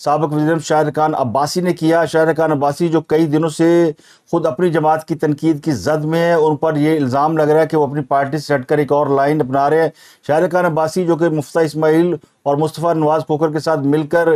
سابق وزیر اعظم شاہد خان عباسی نے کیا. شاہد خان عباسی جو کئی دنوں سے خود اپنی جماعت کی تنقید کی زد میں ہے, ان پر یہ الزام لگ رہا ہے کہ وہ اپنی پارٹی سے ہٹ کر ایک اور لائن اپنا رہے ہیں. شاہد خان عباسی جو کہ مفتیٰ اسماعیل اور مصطفیٰ نواز کھوکھر کے ساتھ مل کر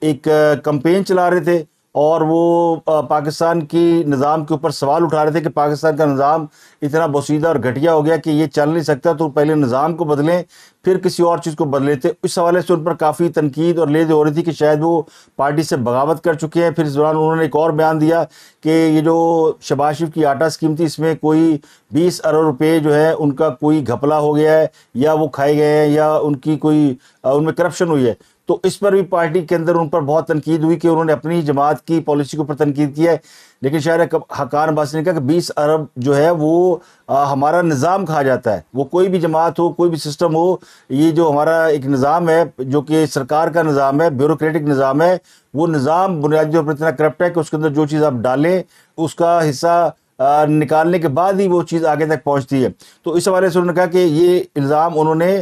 ایک کمپین چلا رہے تھے, اور وہ پاکستان کی نظام کے اوپر سوال اٹھا رہے تھے کہ پاکستان کا نظام اتنا بوسیدہ اور گھٹیا ہو گیا کہ یہ چل نہیں سکتا, تو پہلے نظام کو بدلیں پھر کسی اور چیز کو بدلے تھے. اس حوالے سے ان پر کافی تنقید اور لیز ہو رہی تھی کہ شاید وہ پارٹی سے بغاوت کر چکے ہیں. پھر اس دوران انہوں نے ایک اور بیان دیا کہ یہ جو شہباز شریف کی آٹا اسکیم تھی, اس میں کوئی 20 ارب روپے جو ہے ان کا کوئی گھپلا ہو گیا ہے, یا وہ کھائے گئے ہیں, یا ان میں کرپشن ہوئی ہے. تو اس پر بھی پارٹی کے اندر ان پر بہت تنقید ہوئی کہ انہوں نے اپنی جماعت کی پالیسی کے اوپر تنقید کی ہے. لیکن شاہد خان عباسی نے کہا کہ 20 ارب جو ہے وہ ہمارا نظام کہا جاتا ہے. وہ کوئی بھی جماعت ہو, کوئی بھی سسٹم ہو, یہ جو ہمارا ایک نظام ہے جو کہ سرکار کا نظام ہے, بیوروکریٹک نظام ہے, وہ نظام بنیادی طور پر اتنا کرپٹ ہے کہ اس کے اندر جو چیز آپ ڈالیں اس کا حصہ نکالنے کے بعد ہی وہ چیز آگے تک پہنچتی ہے. تو اس حوالے سے انہوں نے کہا کہ یہ الزام انہوں نے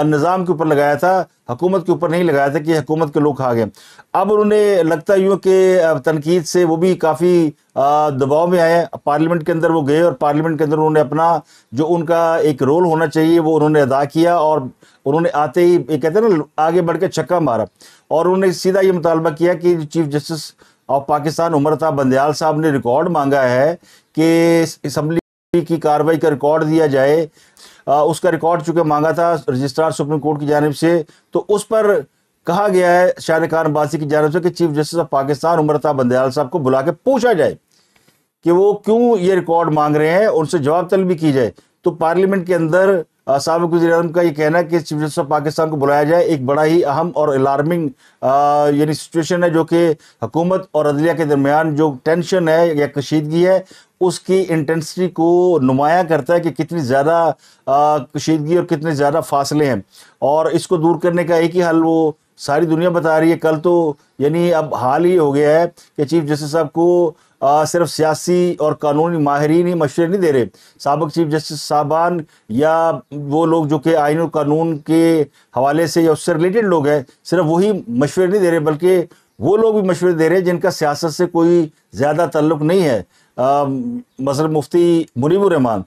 نظام کے اوپر لگایا تھا, حکومت کے اوپر نہیں لگایا تھا کہ حکومت کے لوگ کھا گئے. اب انہوں نے لگتا یوں کہ تنقید سے وہ بھی کافی دباؤ میں آئے. پارلیمنٹ کے اندر وہ گئے اور پارلیمنٹ کے اندر انہوں نے اپنا جو ان کا ایک رول ہونا چاہیے وہ انہوں نے ادا کیا, اور انہوں نے آتے ہی یہ کہتے ہیں نا آگے بڑھ کے چھکا مارا, اور انہوں نے سیدھا یہ مطالبہ کیا کہ chief justice of Pakistan Umar Ata Bandial صاحب نے ریکارڈ مانگا ہے کہ اسمبلی کی کارروائی کا ریکارڈ دیا جائے. اس کا ریکارڈ چونکہ مانگا تھا رجسٹرار سپریم کورٹ کی جانب سے, تو اس پر کہا گیا ہے شاہد خان عباسی کی جانب سے کہ chief justice of Pakistan Umar Ata Bandial صاحب کو بلا کے پوچھا جائے کہ وہ کیوں یہ ریکارڈ مانگ رہے ہیں, ان سے جواب طلبی کی جائے. تو پارلیمنٹ کے اندر سابق وزیر اعظم کا یہ کہنا ہے کہ چیف جسٹس آف پاکستان کو بلایا جائے ایک بڑا ہی اہم اور الارمنگ یعنی سچویشن ہے, جو کہ حکومت اور عدلیہ کے درمیان جو ٹینشن ہے یا کشیدگی ہے اس کی انٹینسٹی کو نمایاں کرتا ہے کہ کتنی زیادہ کشیدگی اور کتنے زیادہ فاصلے ہیں. اور اس کو دور کرنے کا ایک ہی حل وہ ساری دنیا بتا رہی ہے. کل تو یعنی اب حال ہی ہو گیا ہے کہ چیف جسٹس صاحب کو صرف سیاسی اور قانونی ماہرین ہی مشورے نہیں دے رہے. سابق چیف جسٹس صاحبان یا وہ لوگ جو کہ آئین و قانون کے حوالے سے یا اس سے ریلیٹڈ لوگ ہیں, صرف وہی مشورے نہیں دے رہے بلکہ وہ لوگ بھی مشورے دے رہے ہیں جن کا سیاست سے کوئی زیادہ تعلق نہیں ہے. مثلا مفتی منیب الرحمان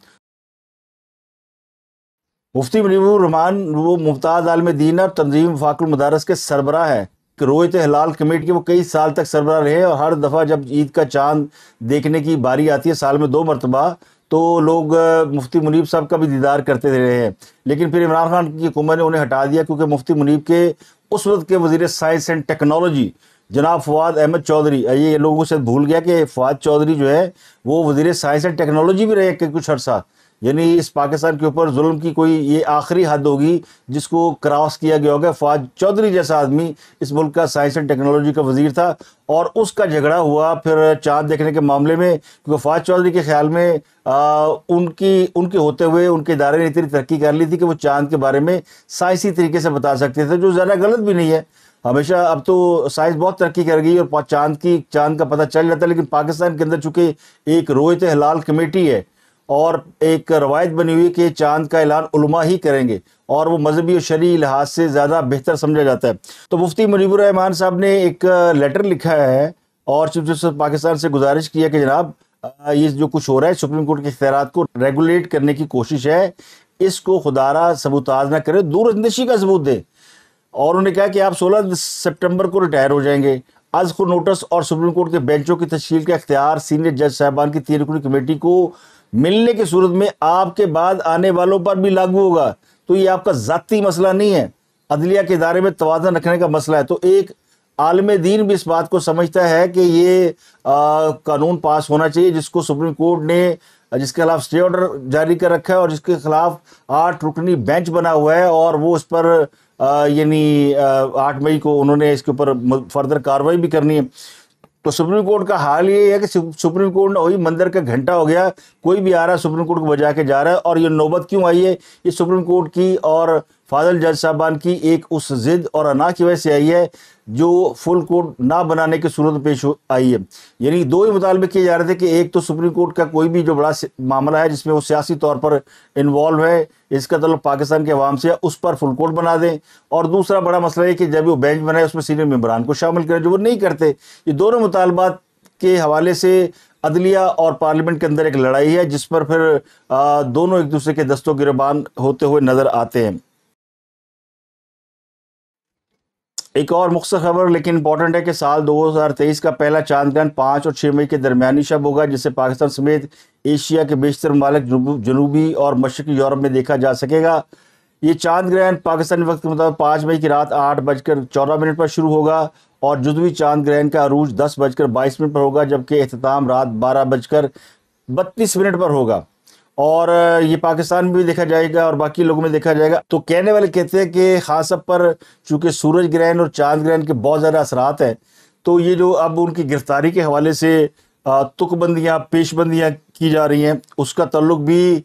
وہ ممتاز عالم دین اور تنظیم وفاق المدارس کے سربراہ ہیں. رویت ہلال کمیٹی کے وہ کئی سال تک سربراہ رہے, اور ہر دفعہ جب عید کا چاند دیکھنے کی باری آتی ہے سال میں 2 مرتبہ, تو لوگ مفتی منیب صاحب کا بھی دیدار کرتے رہے ہیں. لیکن پھر عمران خان کی حکومت نے انہیں ہٹا دیا کیونکہ مفتی منیب کے اس وقت کے وزیر سائنس اینڈ ٹیکنالوجی جناب فواد احمد چودھری, یہ لوگوں سے بھول گیا کہ فواد چودھری جو ہے وہ وزیر سائنس اینڈ ٹیکنالوجی بھی رہے کہ کچھ عرصہ. یعنی اس پاکستان کے اوپر ظلم کی کوئی یہ آخری حد ہوگی جس کو کراس کیا گیا ہوگا. فواد چودھری جیسا آدمی اس ملک کا سائنس اینڈ ٹیکنالوجی کا وزیر تھا, اور اس کا جھگڑا ہوا پھر چاند دیکھنے کے معاملے میں, کیونکہ فواد چودھری کے خیال میں ان کے ہوتے ہوئے ان کے ادارے نے اتنی ترقی کر لی تھی کہ وہ چاند کے بارے میں سائنسی طریقے سے بتا سکتے تھے, جو زیادہ غلط بھی نہیں ہے. ہمیشہ اب تو سائنس بہت ترقی کر گئی اور چاند کا پتہ چل جاتا ہے. لیکن پاکستان کے اندر چونکہ ایک رویت ہلال کمیٹی ہے اور ایک روایت بنی ہوئی کہ چاند کا اعلان علماء ہی کریں گے, اور وہ مذہبی اور شرعی لحاظ سے زیادہ بہتر سمجھا جاتا ہے. تو مفتی منیب الرحمان صاحب نے ایک لیٹر لکھا ہے اور چیف جسٹس پاکستان سے گزارش کی ہے کہ جناب یہ جو کچھ ہو رہا ہے سپریم کورٹ کے اختیارات کو ریگولیٹ کرنے کی کوشش ہے, اس کو خدارہ سبوتاژ نہ کرے, دور اندیشی کا ثبوت دے. اور انہوں نے کہا کہ آپ 16 سپٹمبر کو ریٹائر ہو جائیں گے. از کو نوٹس اور سپریم کورٹ کے بینچوں کی تشکیل کا اختیار سینئر جج صاحبان کی 3 رکنی کمیٹی کو ملنے کی صورت میں آپ کے بعد آنے والوں پر بھی لاگو ہوگا. تو یہ آپ کا ذاتی مسئلہ نہیں ہے, عدلیہ کے ادارے میں توازن رکھنے کا مسئلہ ہے. تو ایک عالم دین بھی اس بات کو سمجھتا ہے کہ یہ قانون پاس ہونا چاہیے جس کو سپریم کورٹ نے جس کے خلاف اسٹے آرڈر جاری کر رکھا ہے اور جس کے خلاف 8 رکنی بینچ بنا ہوا ہے, اور وہ اس پر یعنی 8 مئی کو انہوں نے اس کے اوپر فردر کارروائی بھی کرنی ہے. تو سپریم کورٹ کا حال یہ ہے کہ سپریم کورٹ نے وہی مندر کا گھنٹہ ہو گیا, کوئی بھی آ رہا ہے سپریم کورٹ کو بجا کے جا رہا ہے. اور یہ نوبت کیوں آئی ہے, یہ سپریم کورٹ کی اور فاضل جج صاحبان کی ایک اس ضد اور انا کی وجہ سے آئی ہے جو فل کورٹ نہ بنانے کی صورت پیش آئی ہے. یعنی دو ہی مطالبے کیے جا رہے تھے کہ ایک تو سپریم کورٹ کا کوئی بھی جو بڑا معاملہ ہے جس میں وہ سیاسی طور پر انوالو ہے، اس کا تعلق پاکستان کے عوام سے ہے، اس پر فل کورٹ بنا دیں. اور دوسرا بڑا مسئلہ ہے کہ جب وہ بینچ بنائے اس میں سینئر ممبران کو شامل کریں، جو وہ نہیں کرتے. یہ دونوں مطالبات کے حوالے سے عدلیہ اور پارلیمنٹ کے اندر ایک لڑائی ہے جس پر پھر دونوں ایک دوسرے کے دست و گریبان ہوتے ہوئے نظر آتے ہیں. ایک اور مختصر خبر لیکن امپورٹنٹ ہے کہ سال 2023 کا پہلا چاند گرہن 5 اور 6 مئی کے درمیانی شب ہوگا، جسے پاکستان سمیت ایشیا کے بیشتر ممالک جنوبی اور مشرقی یورپ میں دیکھا جا سکے گا. یہ چاند گرہن پاکستانی وقت کے مطابق 5 مئی کی رات 8:14 پر شروع ہوگا اور جزوی چاند گرہن کا عروج 10:22 پر ہوگا، جبکہ اختتام رات 12:32 پر ہوگا. اور یہ پاکستان میں بھی دیکھا جائے گا اور باقی لوگوں میں دیکھا جائے گا. تو کہنے والے کہتے ہیں کہ خاص طور پر چونکہ سورج گرہن اور چاند گرہن کے بہت زیادہ اثرات ہیں، تو یہ جو اب ان کی گرفتاری کے حوالے سے تک بندیاں پیش بندیاں کی جا رہی ہیں، اس کا تعلق بھی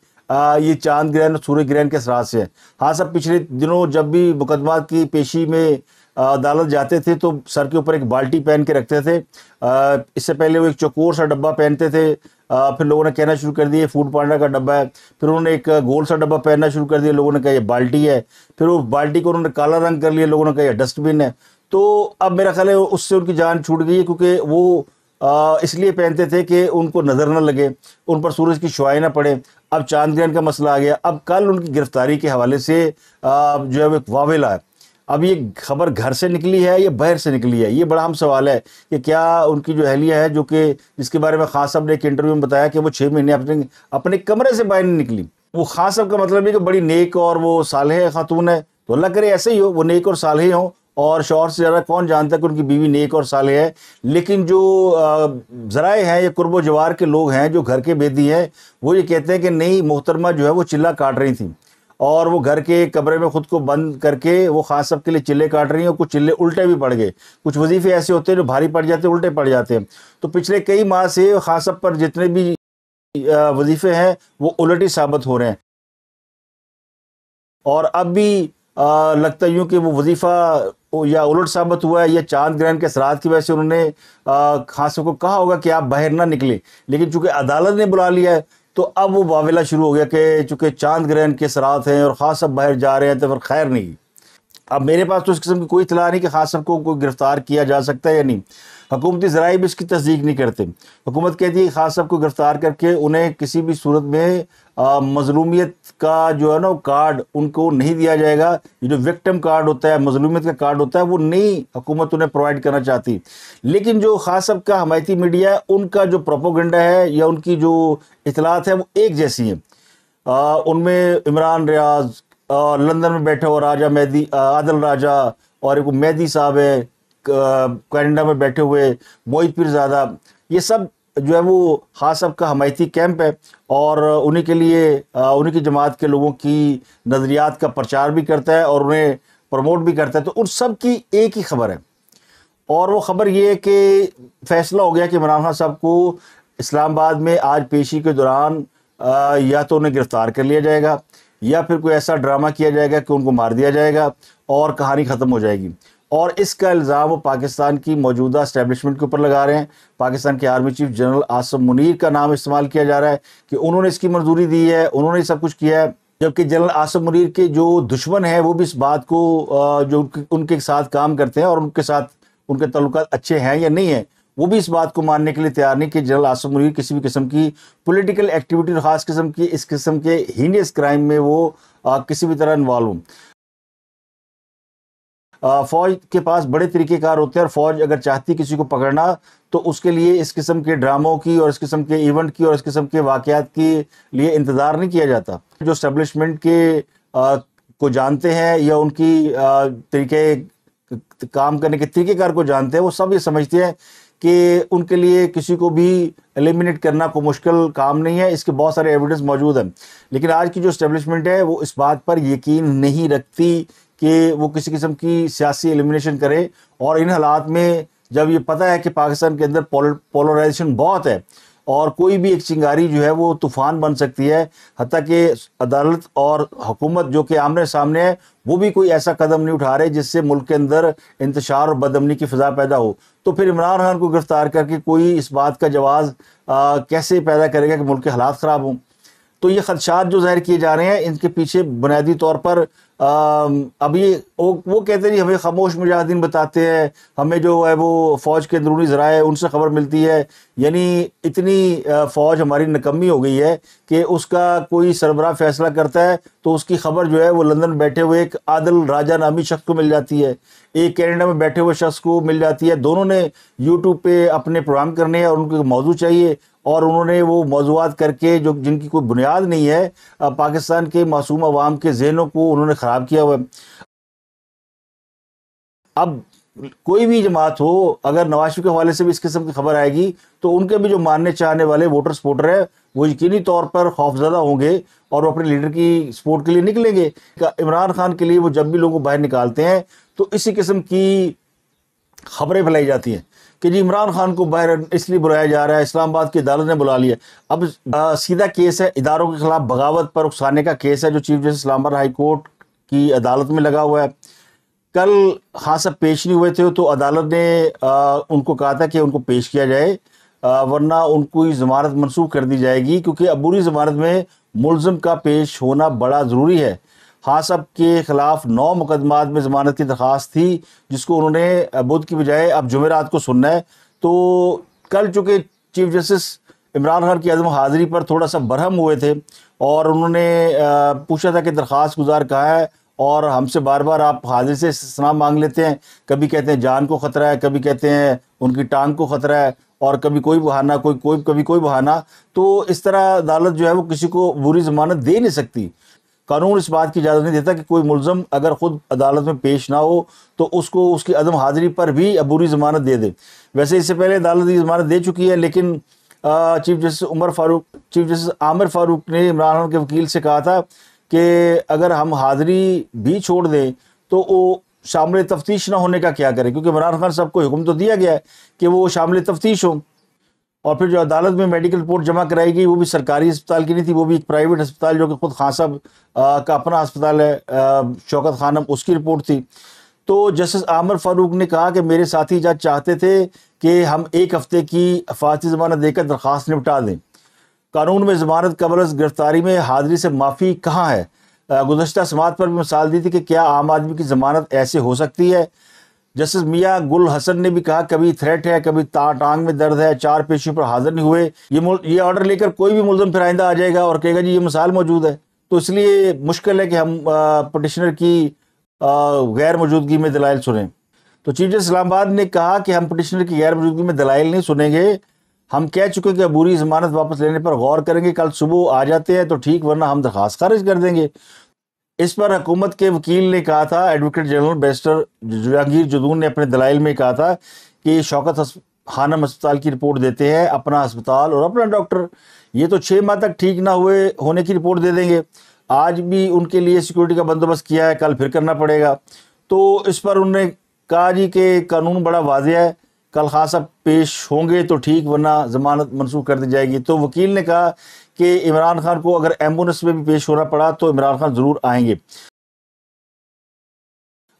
یہ چاند گرہن اور سورج گرہن کے اثرات سے ہے. ہاں صاحب، پچھلے دنوں جب بھی مقدمات کی پیشی میں عدالت جاتے تھے تو سر کے اوپر ایک بالٹی پہن کے رکھتے تھے. اس سے پہلے وہ ایک چوکور سا ڈبہ پہنتے تھے، پھر لوگوں نے کہنا شروع کر دیا فوڈ پانڈا کا ڈبہ ہے. پھر انہوں نے ایک گول سا ڈبہ پہننا شروع کر دیا، لوگوں نے کہا یہ بالٹی ہے. پھر وہ بالٹی کو انہوں نے کالا رنگ کر لیا، لوگوں نے کہا یہ ڈسٹ بن ہے. تو اب میرا خیال ہے اس سے ان کی جان چھوٹ گئی ہے، کیونکہ وہ اس لیے پہنتے تھے کہ ان کو نظر نہ لگے، ان پر سورج کی شعاعیں نہ پڑے. اب چاند گرہن کا مسئلہ آ گیا. اب کل ان کی گرفتاری کے حوالے سے جو ہے وہ ایک واویلا ہے. اب یہ خبر گھر سے نکلی ہے یا باہر سے نکلی ہے، یہ بڑا اہم سوال ہے کہ کیا ان کی جو اہلیہ ہے، جو کہ جس کے بارے میں خان صاحب نے ایک انٹرویو میں بتایا کہ وہ 6 مہینے اپنے کمرے سے باہر نہیں نکلی. وہ خان صاحب کا مطلب ہے کہ بڑی نیک اور وہ صالح خاتون ہے، تو اللہ کرے ایسے ہی ہو، وہ نیک اور صالح ہوں. اور شوہر سے زیادہ کون جانتا ہے کہ ان کی بیوی نیک اور صالح ہے. لیکن جو ذرائع ہیں یا قرب و جوار کے لوگ ہیں جو گھر کے بیدی ہیں، وہ یہ کہتے ہیں کہ نہیں، محترمہ جو ہے وہ چلہ کاٹ رہی تھیں اور وہ گھر کے کمرے میں خود کو بند کر کے وہ خان صاحب کے لیے چلے کاٹ رہی ہیں، اور کچھ چلے الٹے بھی پڑ گئے. کچھ وظیفے ایسے ہوتے ہیں جو بھاری پڑ جاتے ہیں، الٹے پڑ جاتے ہیں. تو پچھلے کئی ماہ سے خان صاحب پر جتنے بھی وظیفے ہیں وہ الٹ ہی ثابت ہو رہے ہیں. اور اب بھی لگتا یوں کہ وہ وظیفہ یا الٹ ثابت ہوا ہے یا چاند گرہن کے اثرات کی وجہ سے انہوں نے خان صاحب کو کہا ہوگا کہ آپ باہر نہ نکلیں، لیکن چونکہ عدالت نے بلا لیا ہے تو اب وہ واویلا شروع ہو گیا کہ چونکہ چاند گرہن کے اثرات ہیں اور خان صاحب باہر جا رہے ہیں تو پھر خیر نہیں. اب میرے پاس تو اس قسم کی کوئی اطلاع نہیں کہ خان صاحب کو کوئی گرفتار کیا جا سکتا ہے یا نہیں. حکومتی ذرائع بھی اس کی تصدیق نہیں کرتے. حکومت کہتی ہے خان صاحب کو گرفتار کر کے انہیں کسی بھی صورت میں مظلومیت کا جو ہے نا کارڈ ان کو نہیں دیا جائے گا. یہ جو وکٹم کارڈ ہوتا ہے، مظلومیت کا کارڈ ہوتا ہے، وہ نہیں حکومت انہیں پرووائڈ کرنا چاہتی. لیکن جو خان صاحب کا حمایتی میڈیا ہے، ان کا جو پروپوگنڈا ہے یا ان کی جو اطلاعات ہیں وہ ایک جیسی ہیں. ان میں عمران ریاض لندن میں بیٹھے ہو راجہ مہدی عادل راجہ، اور ایک مہدی صاحب ہے کینیڈا میں بیٹھے ہوئے موہت پیرزادہ، یہ سب جو ہے وہ خان صاحب کا حمایتی کیمپ ہے اور انہی کے لیے انہی کی جماعت کے لوگوں کی نظریات کا پرچار بھی کرتا ہے اور انہیں پروموٹ بھی کرتا ہے. تو ان سب کی ایک ہی خبر ہے، اور وہ خبر یہ ہے کہ فیصلہ ہو گیا کہ عمران خان صاحب کو اسلام آباد میں آج پیشی کے دوران یا تو انہیں گرفتار کر لیا جائے گا یا پھر کوئی ایسا ڈرامہ کیا جائے گا کہ ان کو مار دیا جائے گا اور کہانی ختم ہو جائے گی. اور اس کا الزام وہ پاکستان کی موجودہ اسٹیبلشمنٹ کے اوپر لگا رہے ہیں. پاکستان کے army chief general Asim Munir کا نام استعمال کیا جا رہا ہے کہ انہوں نے اس کی منظوری دی ہے، انہوں نے سب کچھ کیا ہے. جبکہ جنرل عاصم منیر کے جو دشمن ہیں وہ بھی اس بات کو جو ان کے ساتھ کام کرتے ہیں اور ان کے ساتھ ان کے تعلقات اچھے ہیں یا نہیں ہیں، وہ بھی اس بات کو ماننے کے لیے تیار نہیں کہ جنرل عاصم منیر کسی بھی قسم کی پولیٹیکل ایکٹیویٹی اور خاص قسم کی اس قسم کے ہینیس کرائم میں وہ کسی بھی طرح انوالو ہوں. فوج کے پاس بڑے طریقہ کار ہوتے ہیں اور فوج اگر چاہتی کسی کو پکڑنا تو اس کے لیے اس قسم کے ڈراموں کی اور اس قسم کے ایونٹ کی اور اس قسم کے واقعات کے لیے انتظار نہیں کیا جاتا. جو اسٹیبلشمنٹ کے کو جانتے ہیں یا ان کی طریقے کام کرنے کے طریقہ کار کو جانتے ہیں، وہ سب یہ سمجھتے ہیں کہ ان کے لیے کسی کو بھی ایلیمنیٹ کرنا کوئی مشکل کام نہیں ہے. اس کے بہت سارے ایویڈنس موجود ہیں. لیکن آج کی جو اسٹیبلشمنٹ ہے وہ اس بات پر یقین نہیں رکھتی کہ وہ کسی قسم کی سیاسی ایلیمنیشن کرے. اور ان حالات میں جب یہ پتہ ہے کہ پاکستان کے اندر پولرائزیشن بہت ہے اور کوئی بھی ایک چنگاری جو ہے وہ طوفان بن سکتی ہے، حتیٰ کہ عدالت اور حکومت جو کہ آمنے سامنے ہے وہ بھی کوئی ایسا قدم نہیں اٹھا رہے جس سے ملک کے اندر انتشار اور بدامنی کی فضا پیدا ہو۔ تو پھر عمران خان کو گرفتار کر کے کوئی اس بات کا جواز کیسے پیدا کرے گا کہ ملک کے حالات خراب ہوں؟ تو یہ خدشات جو ظاہر کیے جا رہے ہیں ان کے پیچھے بنیادی طور پر اب یہ وہ کہتے ہیں ہمیں خاموش مجاہدین بتاتے ہیں، ہمیں جو ہے وہ فوج کے اندرونی ذرائع ان سے خبر ملتی ہے، یعنی اتنی فوج ہماری نکمی ہو گئی ہے کہ اس کا کوئی سربراہ فیصلہ کرتا ہے تو اس کی خبر جو ہے وہ لندن بیٹھے ہوئے ایک عادل راجہ نامی شخص کو مل جاتی ہے، ایک کینیڈا میں بیٹھے ہوئے شخص کو مل جاتی ہے۔ دونوں نے یوٹیوب پہ اپنے پروگرام کرنے ہیں اور ان کو موضوع چاہیے، اور انہوں نے وہ موضوعات کر کے جن کی کوئی بنیاد نہیں ہے پاکستان کے معصوم عوام کے ذہنوں کو انہوں نے خراب کیا ہوا ہے۔ اب کوئی بھی جماعت ہو، اگر نواز شریف کے حوالے سے بھی اس قسم کی خبر آئے گی تو ان کے بھی جو ماننے چاہنے والے ووٹر سپورٹر ہیں وہ یقینی طور پر خوفزدہ ہوں گے اور وہ اپنے لیڈر کی سپورٹ کے لیے نکلیں گے۔ عمران خان کے لیے وہ جب بھی لوگوں کو باہر نکالتے ہیں تو اسی قسم کی خبریں پھیلائی جاتی ہیں کہ جی عمران خان کو باہر اس لیے بلایا جا رہا ہے، اسلام آباد کی عدالت نے بلا لیا۔ اب سیدھا کیس ہے اداروں کے خلاف بغاوت پر اکسانے کا کیس ہے جو چیف جسٹس اسلام آباد ہائی کورٹ کی عدالت میں لگا ہوا ہے۔ کل خان صاحب پیش نہیں ہوئے تھے تو عدالت نے ان کو کہا تھا کہ ان کو پیش کیا جائے، ورنہ ان کو ضمانت منسوخ کر دی جائے گی، کیونکہ عبوری ضمانت میں ملزم کا پیش ہونا بڑا ضروری ہے۔ خان صاحب کے خلاف 9 مقدمات میں ضمانت کی درخواست تھی جس کو انہوں نے بدھ کی بجائے اب جمعرات کو سننا ہے۔ تو کل چونکہ چیف جسٹس عمران خان کی عدم حاضری پر تھوڑا سا برہم ہوئے تھے اور انہوں نے پوچھا تھا کہ درخواست گزار کہاں ہے، اور ہم سے بار بار آپ حاضری سے استثناء مانگ لیتے ہیں، کبھی کہتے ہیں جان کو خطرہ ہے، کبھی کہتے ہیں ان کی ٹانگ کو خطرہ ہے، اور کبھی کوئی بہانہ کبھی کوئی بہانہ۔ تو اس طرح عدالت جو ہے وہ کسی کو بری ضمانت دے نہیں سکتی۔ قانون اس بات کی اجازت نہیں دیتا کہ کوئی ملزم اگر خود عدالت میں پیش نہ ہو تو اس کو اس کی عدم حاضری پر بھی عبوری ضمانت دے دے۔ ویسے اس سے پہلے عدالت یہ ضمانت دے چکی ہے، لیکن چیف جسٹس عامر فاروق نے عمران خان کے وکیل سے کہا تھا کہ اگر ہم حاضری بھی چھوڑ دیں تو وہ شامل تفتیش نہ ہونے کا کیا کریں، کیونکہ عمران خان صاحب کو حکم تو دیا گیا ہے کہ وہ شامل تفتیش ہوں۔ اور پھر جو عدالت میں میڈیکل رپورٹ جمع کرائی گئی وہ بھی سرکاری اسپتال کی نہیں تھی، وہ بھی ایک پرائیویٹ اسپتال جو کہ خود خان صاحب کا اپنا اسپتال ہے، شوکت خانم، اس کی رپورٹ تھی۔ تو جسٹس عامر فاروق نے کہا کہ میرے ساتھی جج چاہتے تھے کہ ہم 1 ہفتے کی حفاظتی ضمانت دے کر درخواست نپٹا دیں۔ قانون میں ضمانت قبل از گرفتاری میں حاضری سے معافی کہاں ہے؟ گزشتہ سماعت پر بھی مثال دی تھی کہ کیا عام آدمی کی ضمانت ایسے ہو سکتی ہے؟ جسٹس میاں گل حسن نے بھی کہا کبھی تھریٹ ہے، کبھی ٹانگ میں درد ہے، 4 پیشیوں پر حاضر نہیں ہوئے، یہ آرڈر لے کر کوئی بھی ملزم پھر آئندہ آ جائے گا اور کہے گا جی یہ مثال موجود ہے۔ تو اس لیے مشکل ہے کہ ہم پٹیشنر کی غیر موجودگی میں دلائل سنیں۔ تو چیف جسٹس اسلام آباد نے کہا کہ ہم پٹیشنر کی غیر موجودگی میں دلائل نہیں سنیں گے، ہم کہہ چکے کہ عبوری ضمانت واپس لینے پر غور کریں گے، کل صبح آ جاتے ہیں تو ٹھیک، ورنہ ہم درخواست خارج کر دیں گے۔ اس پر حکومت کے وکیل نے کہا تھا، advocate general barrister Jahangir Jadoon نے اپنے دلائل میں کہا تھا کہ شوکت خانم اسپتال کی رپورٹ دیتے ہیں، اپنا اسپتال اور اپنا ڈاکٹر، یہ تو 6 ماہ تک ٹھیک نہ ہونے کی رپورٹ دے دیں گے۔ آج بھی ان کے لیے سیکورٹی کا بندوبست کیا ہے، کل پھر کرنا پڑے گا۔ تو اس پر انہوں نے کہا جی کہ قانون بڑا واضح ہے، کل خان صاحب پیش ہوں گے تو ٹھیک، ورنہ ضمانت منسوخ کر دی جائے گی۔ تو وکیل نے کہا کہ عمران خان کو اگر ایمبولینس میں بھی پیش ہونا پڑا تو عمران خان ضرور آئیں گے،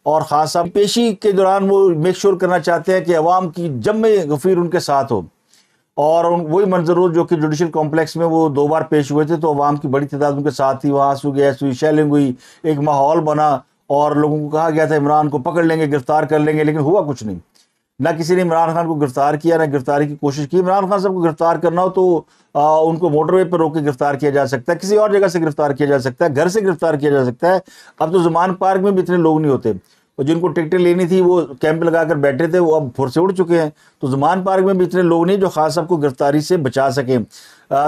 اور خان صاحب پیشی کے دوران وہ میک شور کرنا چاہتے ہیں کہ عوام کی جمع غفیر ان کے ساتھ ہو۔ اور وہی منظر ہو جو کہ جوڈیشل کمپلیکس میں وہ 2 بار پیش ہوئے تھے تو عوام کی بڑی تعداد ان کے ساتھ تھی، وہاں سو گیس ہوئی، شیلنگ ہوئی، ایک ماحول بنا اور لوگوں کو کہا گیا تھا عمران کو پکڑ لیں گے، گرفتار کر لیں گے، لیکن ہوا کچھ نہیں۔ نہ کسی نے عمران خان کو گرفتار کیا، نہ گرفتاری کی کوشش کی۔ عمران خان صاحب کو گرفتار کرنا ہو تو ان کو موٹر وے پر روک کے گرفتار کیا جا سکتا ہے، کسی اور جگہ سے گرفتار کیا جا سکتا ہے، گھر سے گرفتار کیا جا سکتا ہے۔ اب تو زمان پارک میں بھی اتنے لوگ نہیں ہوتے، اور جن کو ٹکٹیں لینی تھی وہ کیمپ لگا کر بیٹھے تھے، وہ اب پھر سے اڑ چکے ہیں۔ تو زمان پارک میں بھی اتنے لوگ نہیں جو خان صاحب کو گرفتاری سے بچا سکیں۔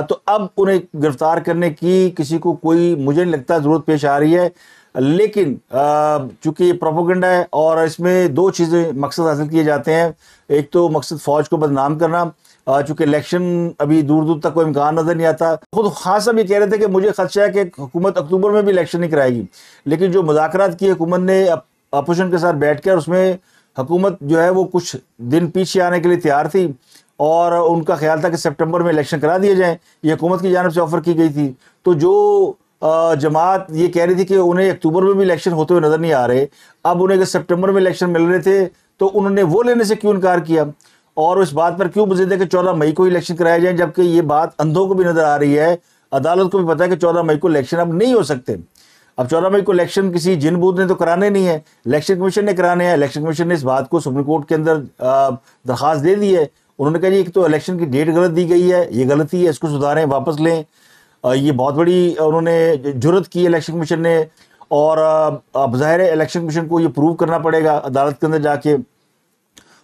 تو اب انہیں گرفتار کرنے کی کسی کو کوئی مجھے نہیں لگتا ضرورت پیش آ رہی ہے، لیکن چونکہ یہ پروپیگنڈا ہے اور اس میں 2 چیزیں مقصد حاصل کیے جاتے ہیں۔ ایک تو مقصد فوج کو بدنام کرنا، چونکہ الیکشن ابھی دور دور تک کوئی امکان نظر نہیں آتا۔ خود خان صاحب یہ کہہ رہے تھے کہ مجھے خدشہ ہے کہ حکومت اکتوبر میں بھی الیکشن نہیں کرائے گی، لیکن جو مذاکرات کی حکومت نے اپوزیشن کے ساتھ بیٹھ کر، اس میں حکومت جو ہے وہ کچھ دن پیچھے آنے کے لیے تیار تھی، اور ان کا خیال تھا کہ سپٹمبر میں الیکشن کرا دیے جائیں، یہ حکومت کی جانب سے آفر کی گئی تھی. تو جو جماعت یہ کہہ رہی تھی کہ انہیں اکتوبر میں بھی الیکشن ہوتے ہوئے نظر نہیں آ رہے، اب انہیں اگر سپٹمبر میں الیکشن مل رہے تھے تو انہوں نے وہ لینے سے کیوں انکار کیا، اور اس بات پر کیوں مزید ہے کہ 14 مئی کو الیکشن کرائے جائیں، جبکہ یہ بات اندھوں کو بھی نظر آ رہی ہے، عدالت کو بھی پتا ہے کہ 14 مئی کو الیکشن اب نہیں ہو سکتے. اب 14 مئی کو الیکشن کسی جن بوت نے تو کرانے نہیں ہے، الیکشن کمیشن نے کرانے ہیں. الیکشن کمیشن نے اس بات کو سپریم کورٹ کے اندر درخواست دے دی ہے. انہوں نے کہا جی ایک تو الیکشن کی ڈیٹ غلط دی گئی ہے، یہ غلطی ہے، اس کو سدھاریں، واپس لیں. یہ بہت بڑی انہوں نے جرت کی الیکشن کمیشن نے، اور اب ظاہر ہے الیکشن کمیشن کو یہ پروو کرنا پڑے گا عدالت کے اندر جا کے.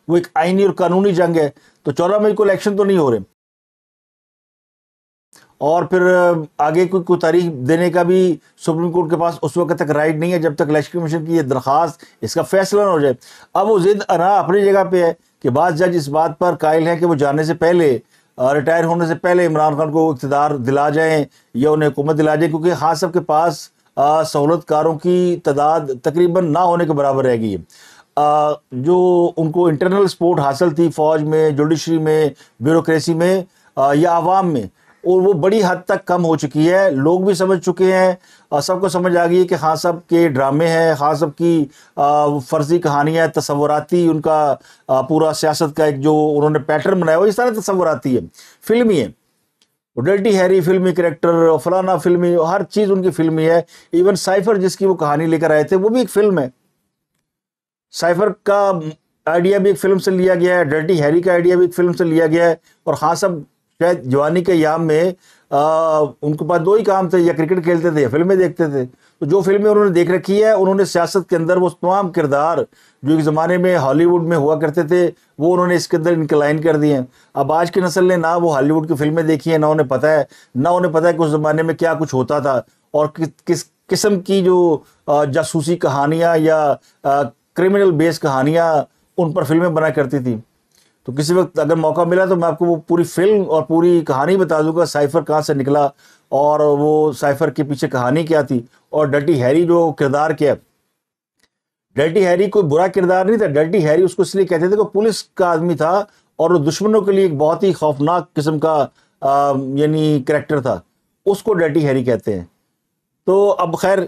وہ ایک آئینی اور قانونی جنگ ہے. تو 14 مئی کو الیکشن تو نہیں ہو رہے، اور پھر آگے کوئی تاریخ دینے کا بھی سپریم کورٹ کے پاس اس وقت تک رائٹ نہیں ہے جب تک الیکشن کمیشن کی یہ درخواست، اس کا فیصلہ نہ ہو جائے. اب وہ ضد انا اپنی جگہ پہ ہے کہ بعض جج اس بات پر قائل ہیں کہ وہ جانے سے پہلے، ریٹائر ہونے سے پہلے عمران خان کو اقتدار دلا جائیں یا انہیں حکومت دلا جائیں، کیونکہ خان صاحب کے پاس سہولت کاروں کی تعداد تقریباً نہ ہونے کے برابر رہ گئی ہے. جو ان کو انٹرنل سپورٹ حاصل تھی فوج میں، جوڈیشری میں، بیوروکریسی میں یا عوام میں، اور وہ بڑی حد تک کم ہو چکی ہے. لوگ بھی سمجھ چکے ہیں، اور سب کو سمجھ آ گئی ہے کہ خان صاحب کے ڈرامے ہیں، خان صاحب کی فرضی کہانیاں، تصوراتی ان کا پورا سیاست کا ایک جو انہوں نے پیٹرن بنایا وہ اس طرح تصوراتی ہے، فلمی ہے. ڈرٹی ہیری فلمی کریکٹر، فلانا فلمی، ہر چیز ان کی فلمی ہے. ایون سائفر جس کی وہ کہانی لے کر آئے تھے وہ بھی ایک فلم ہے. سائفر کا آئیڈیا بھی ایک فلم سے لیا گیا ہے، ڈرٹی ہیری کا آئیڈیا بھی ایک فلم سے لیا گیا ہے. اور خان صاحب شاید جوانی کے ایام میں ان کے پاس دو ہی کام تھے، یا کرکٹ کھیلتے تھے یا فلمیں دیکھتے تھے. تو جو فلمیں انہوں نے دیکھ رکھی ہے، انہوں نے سیاست کے اندر وہ تمام کردار جو ایک زمانے میں ہالی ووڈ میں ہوا کرتے تھے وہ انہوں نے اس کے اندر انکلائن کر دیے ہیں. اب آج کی نسل نے نہ وہ ہالی ووڈ کی فلمیں دیکھی ہیں، نہ انہیں پتہ ہے، نہ انہیں پتہ ہے کہ اس زمانے میں کیا کچھ ہوتا تھا، اور کس قسم کی جو جاسوسی کہانیاں یا کرمنل بیس کہانیاں ان پر فلمیں بنا کرتی تھی. تو کسی وقت اگر موقع ملا تو میں آپ کو وہ پوری فلم اور پوری کہانی بتا دوں گا، سائفر کہاں سے نکلا اور وہ سائفر کے پیچھے کہانی کیا تھی، اور ڈرٹی ہیری جو کردار کیا. ڈرٹی ہیری کوئی برا کردار نہیں تھا، ڈرٹی ہیری اس کو اس لیے کہتے تھے کہ پولیس کا آدمی تھا اور وہ دشمنوں کے لیے ایک بہت ہی خوفناک قسم کا یعنی کریکٹر تھا، اس کو ڈرٹی ہیری کہتے ہیں. تو اب خیر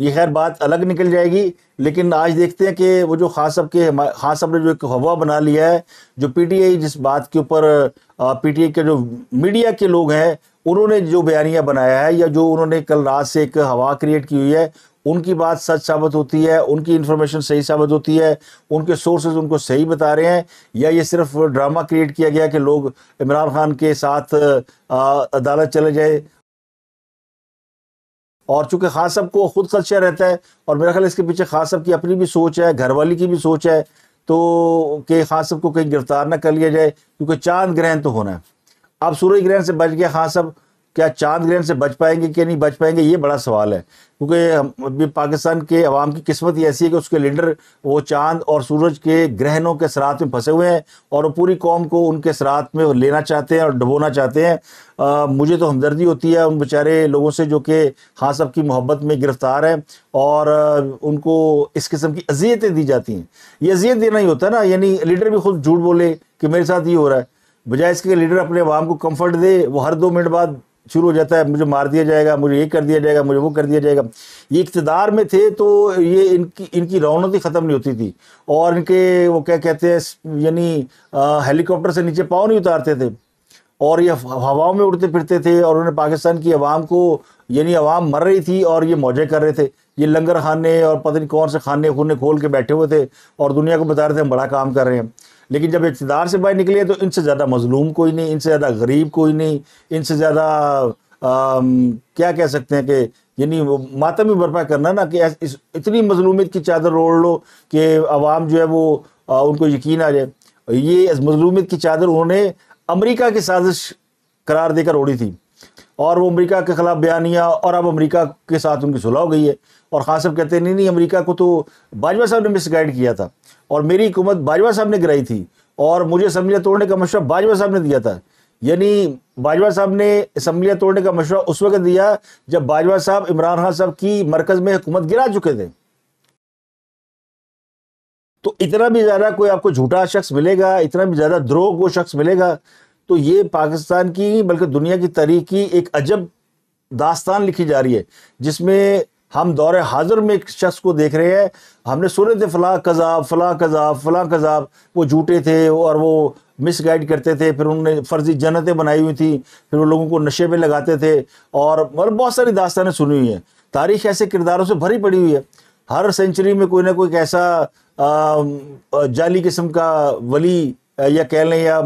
یہ خیر بات الگ نکل جائے گی، لیکن آج دیکھتے ہیں کہ وہ جو خان صاحب نے جو ایک ہوا بنا لیا ہے، جو پی ٹی آئی جس بات کے اوپر پی ٹی آئی کے جو میڈیا کے لوگ ہیں انہوں نے جو بیانیہ بنایا ہے، یا جو انہوں نے کل رات سے ایک ہوا کریٹ کی ہوئی ہے، ان کی بات سچ ثابت ہوتی ہے، ان کی انفارمیشن صحیح ثابت ہوتی ہے، ان کے سورسز ان کو صحیح بتا رہے ہیں، یا یہ صرف ڈرامہ کریٹ کیا گیا کہ لوگ عمران خان کے ساتھ عدالت چلے جائے. اور چونکہ خان صاحب کو خود خدشہ رہتا ہے، اور میرا خیال اس کے پیچھے خان صاحب کی اپنی بھی سوچ ہے، گھر والی کی بھی سوچ ہے، تو کہ خان صاحب کو کہیں گرفتار نہ کر لیا جائے، کیونکہ چاند گرہن تو ہونا ہے. اب سورج گرہن سے بچ گیا خان صاحب، کیا چاند گرہن سے بچ پائیں گے کہ نہیں بچ پائیں گے، یہ بڑا سوال ہے. کیونکہ پاکستان کے عوام کی قسمت ہی ایسی ہے کہ اس کے لیڈر وہ چاند اور سورج کے گرہنوں کے اثرات میں پھنسے ہوئے ہیں، اور وہ پوری قوم کو ان کے اثرات میں لینا چاہتے ہیں اور ڈبونا چاہتے ہیں. مجھے تو ہمدردی ہوتی ہے ان بیچارے لوگوں سے جو کہ خان صاحب کی محبت میں گرفتار ہیں اور ان کو اس قسم کی اذیتیں دی جاتی ہیں. یہ اذیت دینا ہی ہوتا ہے نا، یعنی لیڈر بھی خود جھوٹ بولے کہ میرے ساتھ یہ ہو رہا ہے، بجائے اس کے لیڈر اپنے عوام کو کمفرٹ دے. وہ ہر 2 منٹ بعد شروع ہو جاتا ہے مجھے مار دیا جائے گا، مجھے یہ کر دیا جائے گا، مجھے وہ کر دیا جائے گا. یہ اقتدار میں تھے تو یہ ان کی رونق ہی ختم نہیں ہوتی تھی، اور ان کے وہ کیا کہتے ہیں یعنی ہیلی کاپٹر سے نیچے پاؤں نہیں اتارتے تھے، اور یہ ہواؤں میں اڑتے پھرتے تھے، اور انہوں نے پاکستان کی عوام کو یعنی عوام مر رہی تھی اور یہ موجے کر رہے تھے. یہ لنگر خانے اور پتہ نہیں کون سے خانے خونے کھول کے بیٹھے ہوئے تھے اور دنیا کو بتا رہے تھے ہم بڑا کام کر رہے ہیں. لیکن جب اقتدار سے باہر نکلے تو ان سے زیادہ مظلوم کوئی نہیں، ان سے زیادہ غریب کوئی نہیں، ان سے زیادہ کیا کہہ سکتے ہیں کہ یعنی ماتم ہی برپا کرنا نا کہ اتنی مظلومیت کی چادر اوڑھ لو کہ عوام جو ہے وہ ان کو یقین آ جائے. یہ مظلومیت کی چادر انہوں نے امریکہ کی سازش قرار دے کر اوڑھی تھی، اور وہ امریکہ کے خلاف بیانیہ، اور اب امریکہ کے ساتھ ان کی صلح ہو گئی ہے. اور خان صاحب کہتے ہیں نہیں امریکہ کو تو باجوہ صاحب نے مس گائیڈ کیا تھا، اور میری حکومت باجوہ صاحب نے گرائی تھی، اور مجھے اسمبلیاں توڑنے کا مشورہ باجوہ صاحب نے دیا تھا. یعنی باجوہ صاحب نے اسمبلیاں توڑنے کا مشورہ اس وقت دیا جب باجوہ صاحب عمران خان صاحب کی مرکز میں حکومت گرا چکے تھے. تو اتنا بھی زیادہ کوئی آپ کو جھوٹا شخص ملے گا، اتنا بھی زیادہ دروغ وہ شخص ملے گا، تو یہ پاکستان کی بلکہ دنیا کی تاریخ کی ایک عجب داستان لکھی جا رہی ہے، جس میں ہم دور حاضر میں ایک شخص کو دیکھ رہے ہیں. ہم نے سنے تھے فلاں کذاب، فلاں کذاب، فلاں کذاب، وہ جھوٹے تھے اور وہ مس گائیڈ کرتے تھے، پھر انہوں نے فرضی جنتیں بنائی ہوئی تھیں، پھر وہ لوگوں کو نشے میں لگاتے تھے، اور بہت ساری داستانیں سنی ہوئی ہیں. تاریخ ایسے کرداروں سے بھری پڑی ہوئی ہے. ہر سینچری میں کوئی نہ کوئی ایسا جعلی قسم کا ولی یا کہہ لیں یا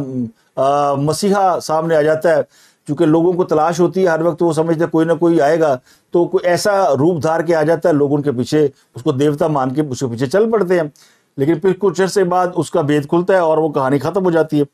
مسیحا سامنے آ جاتا ہے. چونکہ لوگوں کو تلاش ہوتی ہے ہر وقت، وہ سمجھتے کوئی نہ کوئی آئے گا، تو کوئی ایسا روپ دھار کے آ جاتا ہے، لوگ ان کے پیچھے اس کو دیوتا مان کے اس کے پیچھے چل پڑتے ہیں. لیکن پھر کچھ عرصے بعد اس کا بھید کھلتا ہے اور وہ کہانی ختم ہو جاتی ہے.